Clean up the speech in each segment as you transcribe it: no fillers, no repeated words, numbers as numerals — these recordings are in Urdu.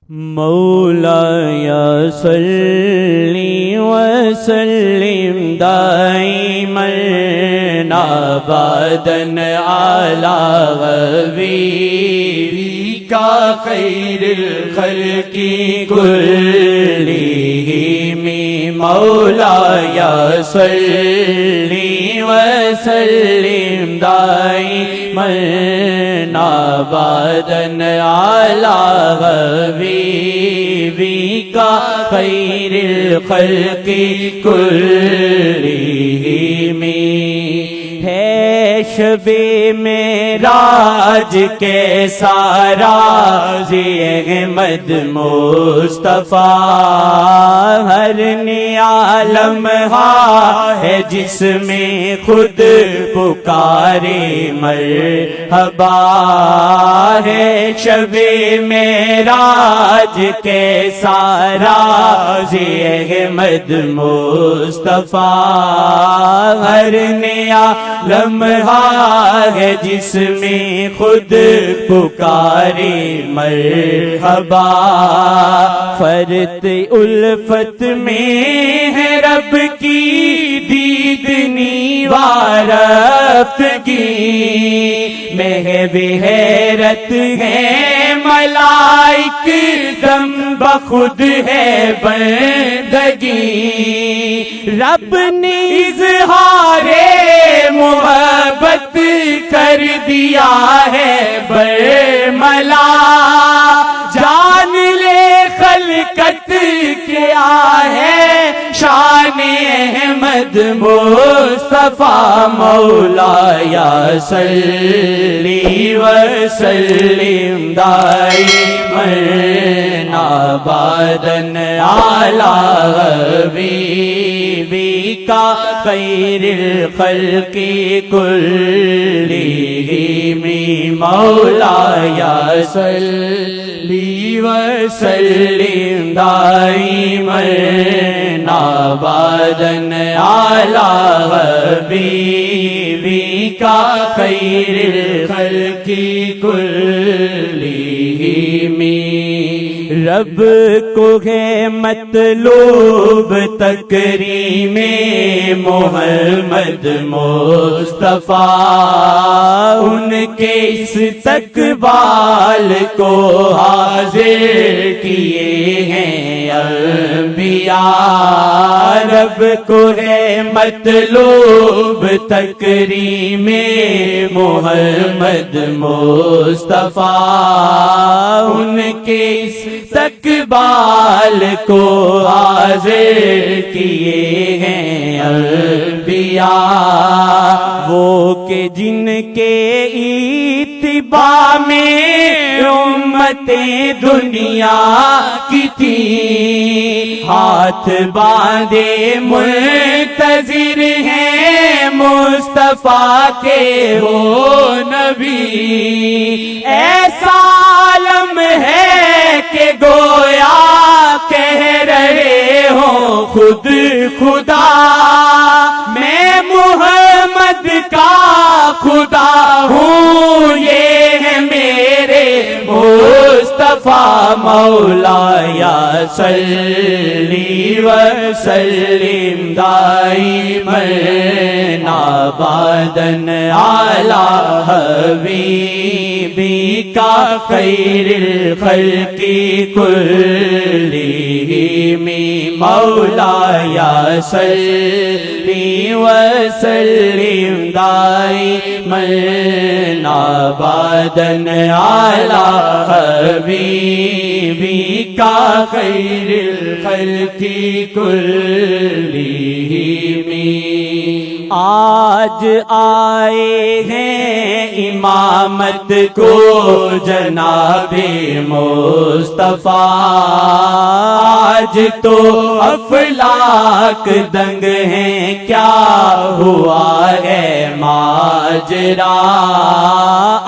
مولایا صلی وسلم دائما ابدا علی حبیبک خیر الخلق کلہم مولایا صلی وسلم دائما ابدا علی حبیبک خیر الخلق کلہم ہے شب معراج کے سارا احمد مصطفیٰ ہر عالم ہے جس میں خود پکارے مرحبا ہے شب معراج کے سارا احمد مصطفیٰ ہر لمحہ ہے جس میں خود پکارے مرحبا فرت الفت میں ہے رب کی دیدنی وارفتگی محب حیرت ہے ملائک دم بخود ہے بندگی رب نے اظہار محبت کر دیا ہے برملا جان لے خلقت کیا ہے شان احمد مصطفیٰ مولایا صلی وسلم دائما ابدا علی حبیبک خیر الخلق کلہم مولایا صلی وسلم دائما ابدا علی حبیبک خیر الخلق کلہم رب کو ہے مطلوب تکریم محمد مصطفیٰ ان کے استقبال کو حاضر کیے ہیں انبیاء رب کو ہے مطلوب تکریم محمد مصطفیٰ ان کے استقبال کو حاضر کیے ہیں انبیاء وہ کہ جن کے اتباع میں امتیں دنیا کی تھی ہاتھ باندھے منتظر ہیں مصطفیٰ کے وہ نبی ایسا عالم ہے کہ گویا کہہ رہے ہوں خود خدا میں محمد کا خدا ہوں یہ ہے میرے مصطفیٰ مولایا صلی وسلم دائما ابدا علی حبیبک خیر الخلق کلہم مولایا صلی وسلم دائما ابدا علی حبیبک خیر الخلق کلہم آج آئے ہیں امامت کو جناب مصطفیٰ آج تو افلاک دنگ ہیں، کیا ہوا ہے ماجرا؟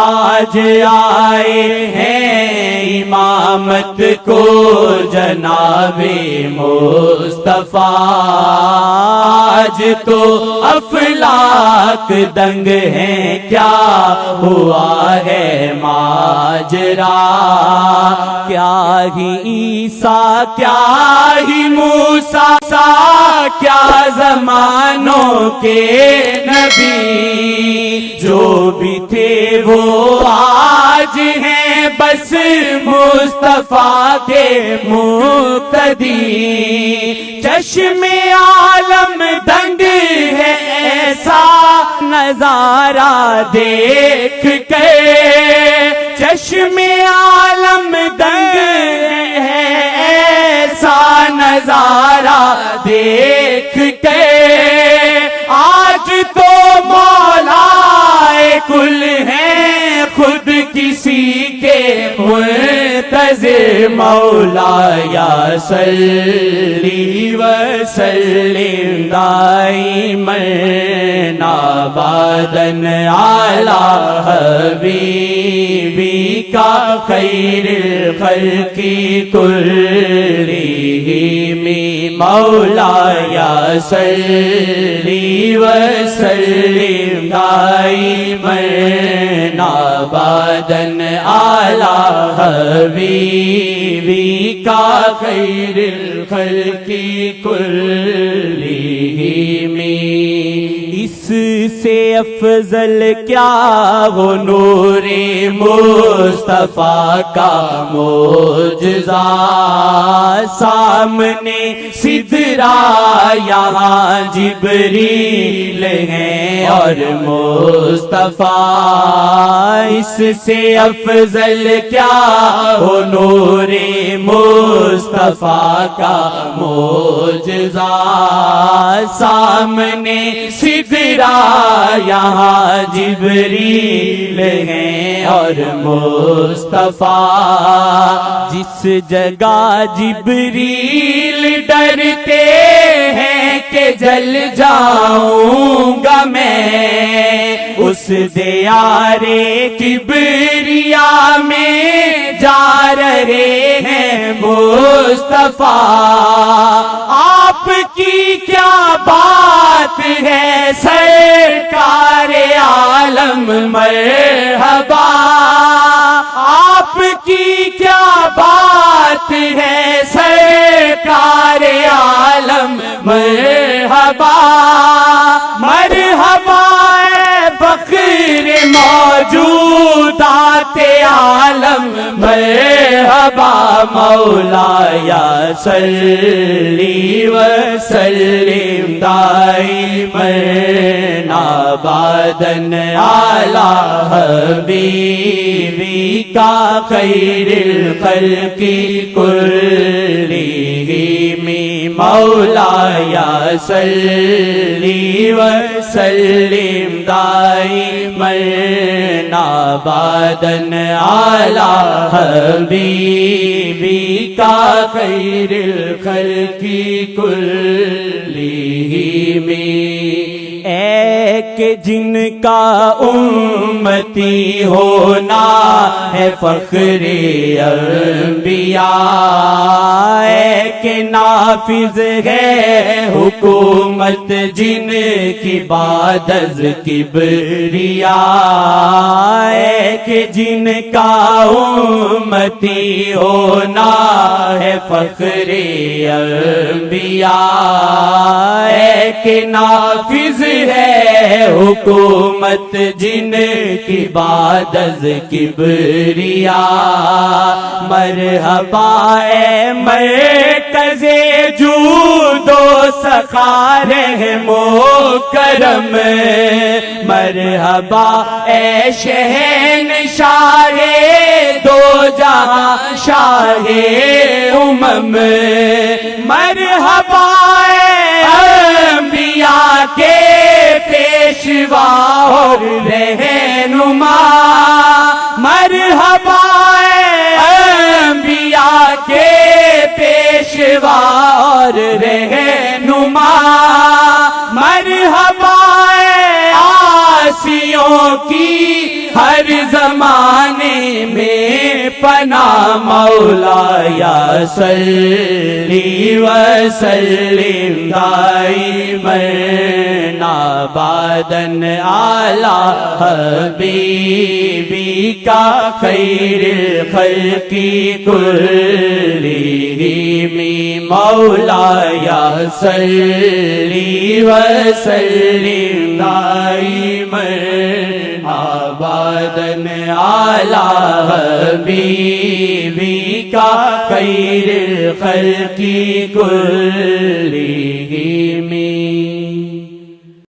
آج آئے ہیں امامت کو جناب مصطفیٰ، آج تو افلاک دنگ ہیں، کیا ہوا ہے ماجرا؟ کیا ہی عیسیٰ کیا ہی موسیٰ، کیا زمانوں کے نبی، جو بھی تھے وہ آج ہیں بس مصطفیٰ کے مقتدی۔ چشم عالم دنگ ہے ایسا نظارہ دیکھ کے، چشم عالم دنگ ہے ایسا نظارہ دیکھ کے، آج تو مولا کل ہیں خود کسی کے منتظر، مولا یا صلی وسلم دائما ابدا علی حبیبی کا خیر الخلق کلہم، مولا یا صلی وسلم دائما ابدا علی حبیبی کا خیر الخلق کلہم۔ اس سے افضل کیا وہ نور مصطفیٰ کا معجزہ، سامنے سدرا یہاں جبریل ہیں اور مصطفیٰ، اس سے افضل کیا وہ نور مصطفیٰ کا معجزہ، سامنے سدرا یہاں جبریل ہیں اور مصطفیٰ، جس جگہ جبریل ڈرتے ہیں کہ جل جاؤں گا میں، اس دیار کبریا میں جا رہے ہیں مصطفیٰ، آپ کی کیا بات ہے سرکار عالم مرحبا، آپ کی کیا بات ہے سرکار عالم مرحبا، مرحبا فخر موجودات عالم مرحبا، مولا یا صلی وسلم دائما ابدا علی حبیبی کا خیر الخلق کلہم، مولا یا صلی وسلم دائما ابدا علی حبیبی کا خیر الخلق کلہم۔ ایک جن کا امتی ہونا ہے فخر انبیاء، ایک نافذ ہے حکومت جن کی بعد از کبریاء، ایک جن کا امتی ہونا ہے فخر انبیاء، ایک نافذ ہے حکومت جن کی بعد از کبریاء، مرحبا اے مرکز جود و سخا رحم و کرم، مرحبا اے شہنشاہ دو جہاں شاہ امم، مرحبا انبیاء کے پیشوا اور رہنما، مرحبا انبیاء کے پیشوا پیشوا اور رہنما مرحبا آسیوں کی ہر زمانے میں پناہ مولا یا صلی وسلم دائماً ابداً علی حبیبی کا خیر الخلق کلہم مولا یا صلی وسلم دائماً ابداً علی حبیبی کا خیر الخلق کلہم